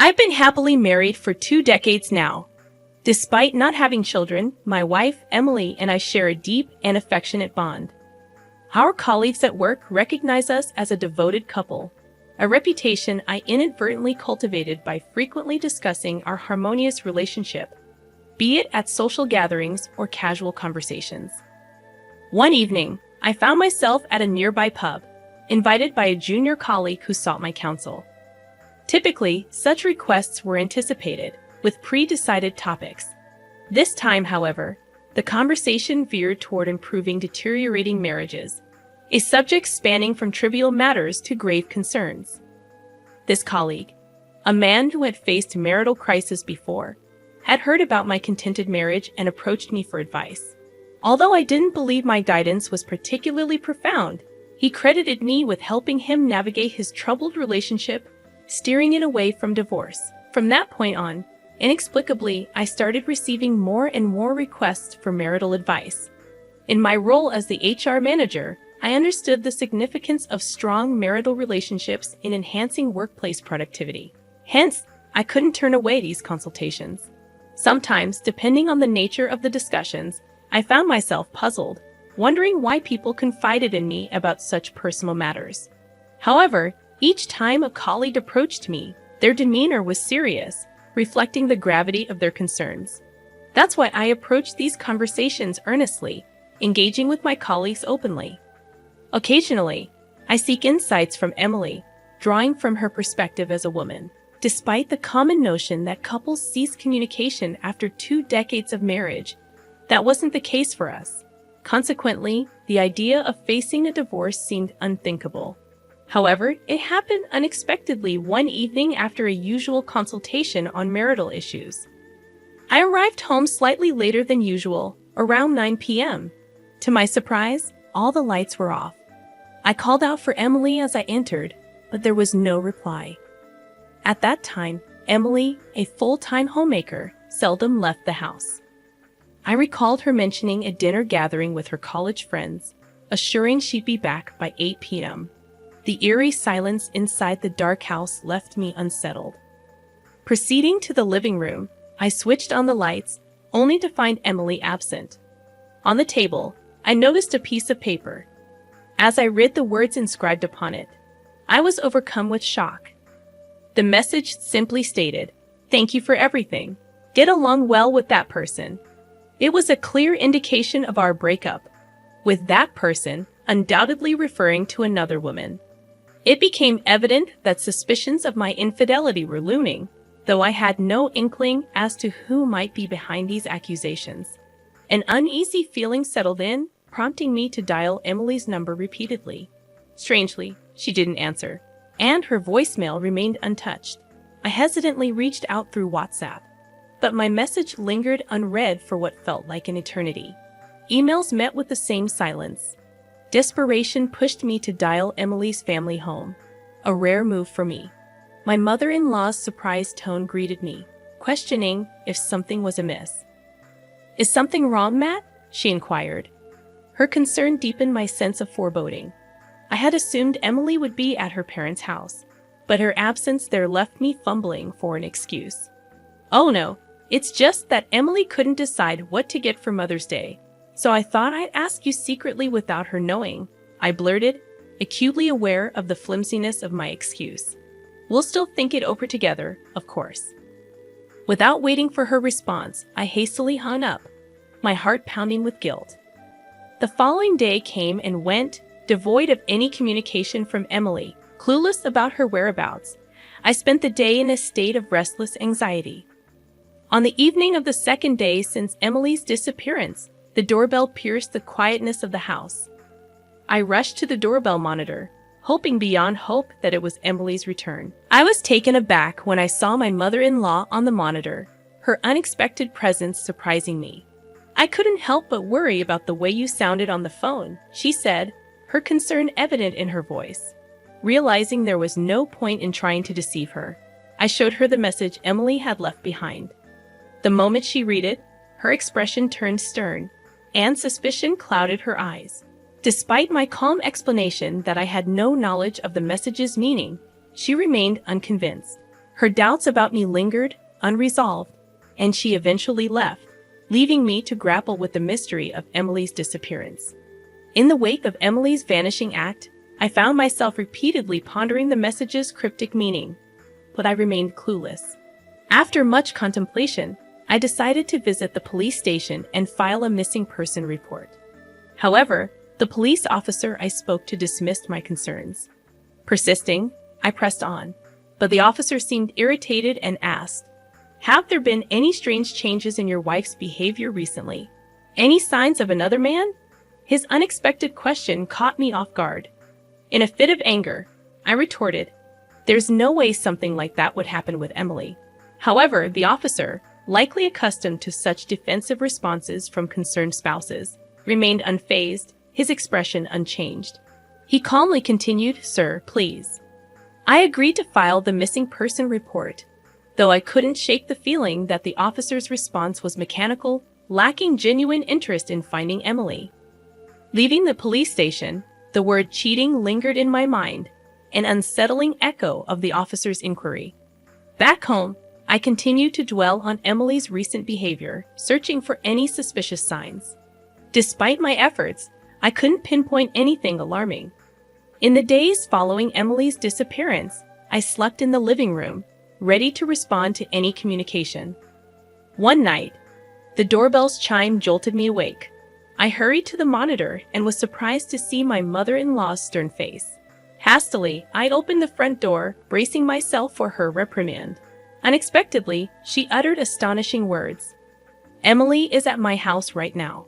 I've been happily married for 2 decades now. Despite not having children, my wife, Emily, and I share a deep and affectionate bond. Our colleagues at work recognize us as a devoted couple, a reputation I inadvertently cultivated by frequently discussing our harmonious relationship, be it at social gatherings or casual conversations. One evening, I found myself at a nearby pub, invited by a junior colleague who sought my counsel. Typically, such requests were anticipated, with pre-decided topics. This time, however, the conversation veered toward improving deteriorating marriages, a subject spanning from trivial matters to grave concerns. This colleague, a man who had faced marital crisis before, had heard about my contented marriage and approached me for advice. Although I didn't believe my guidance was particularly profound, he credited me with helping him navigate his troubled relationship, steering it away from divorce. From that point on, inexplicably, I started receiving more and more requests for marital advice. In my role as the HR manager, I understood the significance of strong marital relationships in enhancing workplace productivity. Hence, I couldn't turn away these consultations. Sometimes, depending on the nature of the discussions, I found myself puzzled, wondering why people confided in me about such personal matters. However, each time a colleague approached me, their demeanor was serious, reflecting the gravity of their concerns. That's why I approach these conversations earnestly, engaging with my colleagues openly. Occasionally, I seek insights from Emily, drawing from her perspective as a woman. Despite the common notion that couples cease communication after 2 decades of marriage, that wasn't the case for us. Consequently, the idea of facing a divorce seemed unthinkable. However, it happened unexpectedly one evening after a usual consultation on marital issues. I arrived home slightly later than usual, around 9 p.m. To my surprise, all the lights were off. I called out for Emily as I entered, but there was no reply. At that time, Emily, a full-time homemaker, seldom left the house. I recalled her mentioning a dinner gathering with her college friends, assuring she'd be back by 8 p.m. The eerie silence inside the dark house left me unsettled. Proceeding to the living room, I switched on the lights, only to find Emily absent. On the table, I noticed a piece of paper. As I read the words inscribed upon it, I was overcome with shock. The message simply stated, "Thank you for everything. Get along well with that person." It was a clear indication of our breakup, with that person undoubtedly referring to another woman. It became evident that suspicions of my infidelity were looming, though I had no inkling as to who might be behind these accusations. An uneasy feeling settled in, prompting me to dial Emily's number repeatedly. Strangely, she didn't answer, and her voicemail remained untouched. I hesitantly reached out through WhatsApp, but my message lingered unread for what felt like an eternity. Emails met with the same silence. Desperation pushed me to dial Emily's family home, a rare move for me. My mother-in-law's surprised tone greeted me, questioning if something was amiss. "Is something wrong, Matt?" she inquired. Her concern deepened my sense of foreboding. I had assumed Emily would be at her parents' house, but her absence there left me fumbling for an excuse. "Oh no, it's just that Emily couldn't decide what to get for Mother's Day, so I thought I'd ask you secretly without her knowing," I blurted, acutely aware of the flimsiness of my excuse. "We'll still think it over together, of course." Without waiting for her response, I hastily hung up, my heart pounding with guilt. The following day came and went, devoid of any communication from Emily, clueless about her whereabouts. I spent the day in a state of restless anxiety. On the evening of the second day since Emily's disappearance, the doorbell pierced the quietness of the house. I rushed to the doorbell monitor, hoping beyond hope that it was Emily's return. I was taken aback when I saw my mother-in-law on the monitor, her unexpected presence surprising me. "I couldn't help but worry about the way you sounded on the phone," she said, her concern evident in her voice. Realizing there was no point in trying to deceive her, I showed her the message Emily had left behind. The moment she read it, her expression turned stern, and suspicion clouded her eyes. Despite my calm explanation that I had no knowledge of the message's meaning, she remained unconvinced. Her doubts about me lingered, unresolved, and she eventually left, leaving me to grapple with the mystery of Emily's disappearance. In the wake of Emily's vanishing act, I found myself repeatedly pondering the message's cryptic meaning, but I remained clueless. After much contemplation, I decided to visit the police station and file a missing person report. However, the police officer I spoke to dismissed my concerns. Persisting, I pressed on, but the officer seemed irritated and asked, "Have there been any strange changes in your wife's behavior recently? Any signs of another man?" His unexpected question caught me off guard. In a fit of anger, I retorted, "There's no way something like that would happen with Emily." However, the officer, likely accustomed to such defensive responses from concerned spouses, remained unfazed, his expression unchanged. He calmly continued, "Sir, please." I agreed to file the missing person report, though I couldn't shake the feeling that the officer's response was mechanical, lacking genuine interest in finding Emily. Leaving the police station, the word cheating lingered in my mind, an unsettling echo of the officer's inquiry. Back home, I continued to dwell on Emily's recent behavior, searching for any suspicious signs. Despite my efforts, I couldn't pinpoint anything alarming. In the days following Emily's disappearance, I slept in the living room, ready to respond to any communication. One night, the doorbell's chime jolted me awake. I hurried to the monitor and was surprised to see my mother-in-law's stern face. Hastily, I opened the front door, bracing myself for her reprimand. Unexpectedly, she uttered astonishing words. "Emily is at my house right now."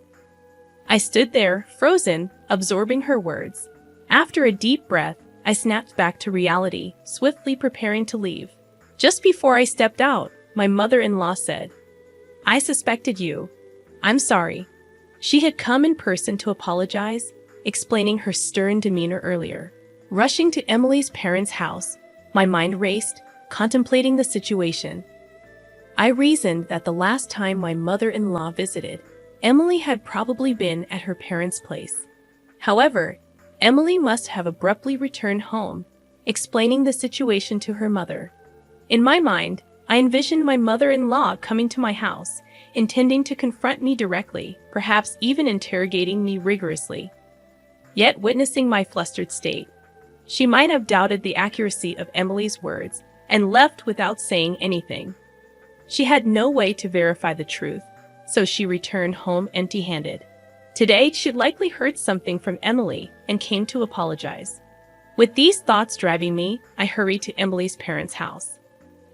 I stood there, frozen, absorbing her words. After a deep breath, I snapped back to reality, swiftly preparing to leave. Just before I stepped out, my mother-in-law said, "I suspected you. I'm sorry." She had come in person to apologize, explaining her stern demeanor earlier. Rushing to Emily's parents' house, my mind raced, contemplating the situation. I reasoned that the last time my mother-in-law visited, Emily had probably been at her parents' place. However, Emily must have abruptly returned home, explaining the situation to her mother. In my mind, I envisioned my mother-in-law coming to my house, intending to confront me directly, perhaps even interrogating me rigorously. Yet, witnessing my flustered state, she might have doubted the accuracy of Emily's words and left without saying anything. She had no way to verify the truth, so she returned home empty-handed. Today, she'd likely heard something from Emily and came to apologize. With these thoughts driving me, I hurried to Emily's parents' house.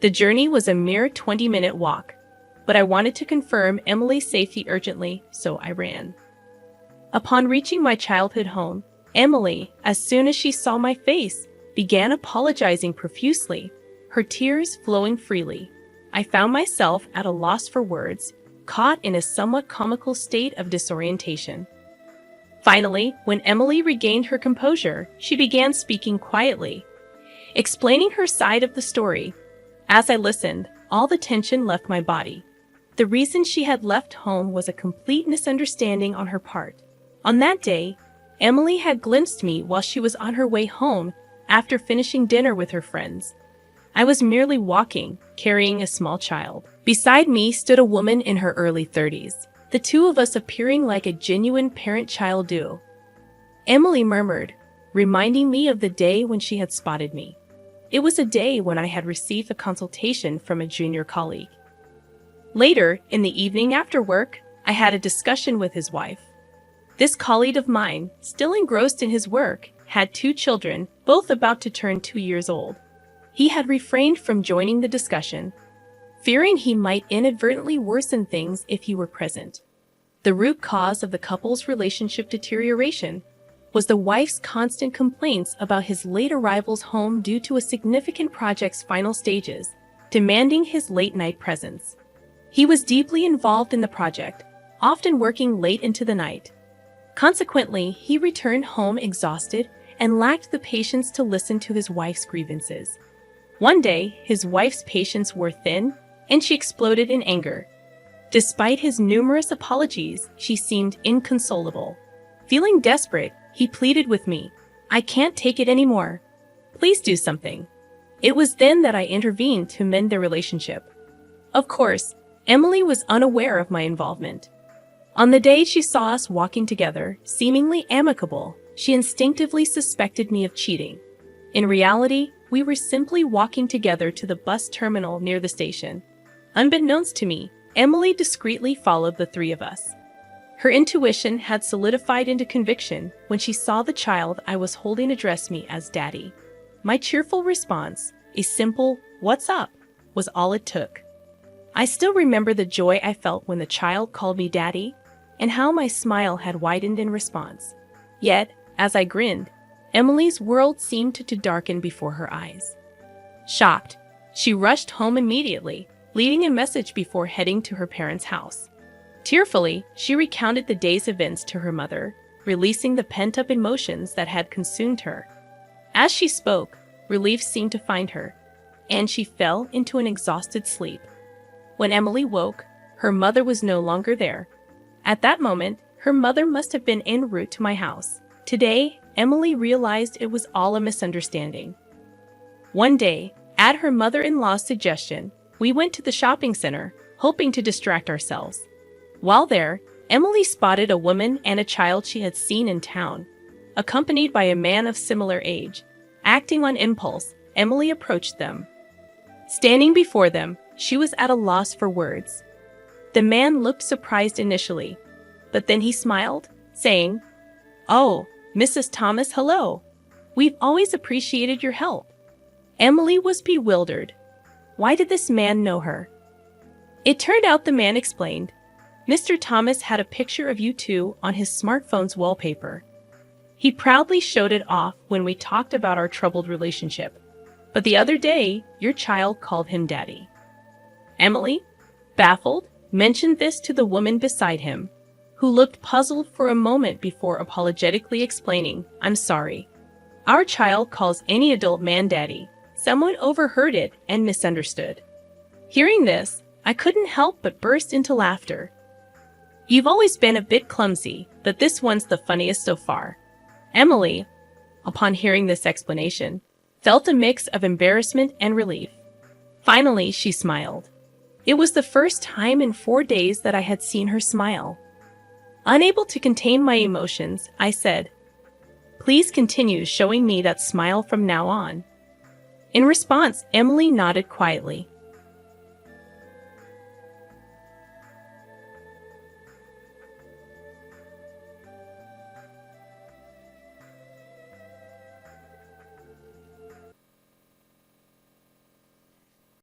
The journey was a mere 20-minute walk, but I wanted to confirm Emily's safety urgently, so I ran. Upon reaching my childhood home, Emily, as soon as she saw my face, began apologizing profusely, her tears flowing freely. I found myself at a loss for words, caught in a somewhat comical state of disorientation. Finally, when Emily regained her composure, she began speaking quietly, explaining her side of the story. As I listened, all the tension left my body. The reason she had left home was a complete misunderstanding on her part. On that day, Emily had glimpsed me while she was on her way home after finishing dinner with her friends. I was merely walking, carrying a small child. Beside me stood a woman in her early 30s, the two of us appearing like a genuine parent-child duo. Emily murmured, reminding me of the day when she had spotted me. It was a day when I had received a consultation from a junior colleague. Later, in the evening after work, I had a discussion with his wife. This colleague of mine, still engrossed in his work, had 2 children, both about to turn 2 years old. He had refrained from joining the discussion, fearing he might inadvertently worsen things if he were present. The root cause of the couple's relationship deterioration was the wife's constant complaints about his late arrivals home due to a significant project's final stages, demanding his late-night presence. He was deeply involved in the project, often working late into the night. Consequently, he returned home exhausted and lacked the patience to listen to his wife's grievances. One day, his wife's patience wore thin, and she exploded in anger. Despite his numerous apologies, she seemed inconsolable. Feeling desperate, he pleaded with me, "I can't take it anymore. Please do something." It was then that I intervened to mend their relationship. Of course, Emily was unaware of my involvement. On the day she saw us walking together, seemingly amicable, she instinctively suspected me of cheating. In reality, we were simply walking together to the bus terminal near the station. Unbeknownst to me, Emily discreetly followed the three of us. Her intuition had solidified into conviction when she saw the child I was holding address me as Daddy. My cheerful response, a simple, "What's up?" was all it took. I still remember the joy I felt when the child called me Daddy, and how my smile had widened in response. Yet, as I grinned, Emily's world seemed to darken before her eyes. Shocked, she rushed home immediately, leaving a message before heading to her parents' house. Tearfully, she recounted the day's events to her mother, releasing the pent-up emotions that had consumed her. As she spoke, relief seemed to find her, and she fell into an exhausted sleep. When Emily woke, her mother was no longer there. At that moment, her mother must have been en route to my house. Today, Emily realized it was all a misunderstanding. One day, at her mother-in-law's suggestion, we went to the shopping center, hoping to distract ourselves. While there, Emily spotted a woman and a child she had seen in town. Accompanied by a man of similar age, acting on impulse, Emily approached them. Standing before them, she was at a loss for words. The man looked surprised initially, but then he smiled, saying, "Oh, Mrs. Thomas, hello. We've always appreciated your help." Emily was bewildered. Why did this man know her? It turned out the man explained, "Mr. Thomas had a picture of you two on his smartphone's wallpaper. He proudly showed it off when we talked about our troubled relationship. But the other day, your child called him Daddy." Emily, baffled, mentioned this to the woman beside him, who looked puzzled for a moment before apologetically explaining, "I'm sorry. Our child calls any adult man Daddy. Someone overheard it and misunderstood." Hearing this, I couldn't help but burst into laughter. "You've always been a bit clumsy, but this one's the funniest so far." Emily, upon hearing this explanation, felt a mix of embarrassment and relief. Finally, she smiled. It was the first time in 4 days that I had seen her smile. Unable to contain my emotions, I said, "Please continue showing me that smile from now on." In response, Emily nodded quietly.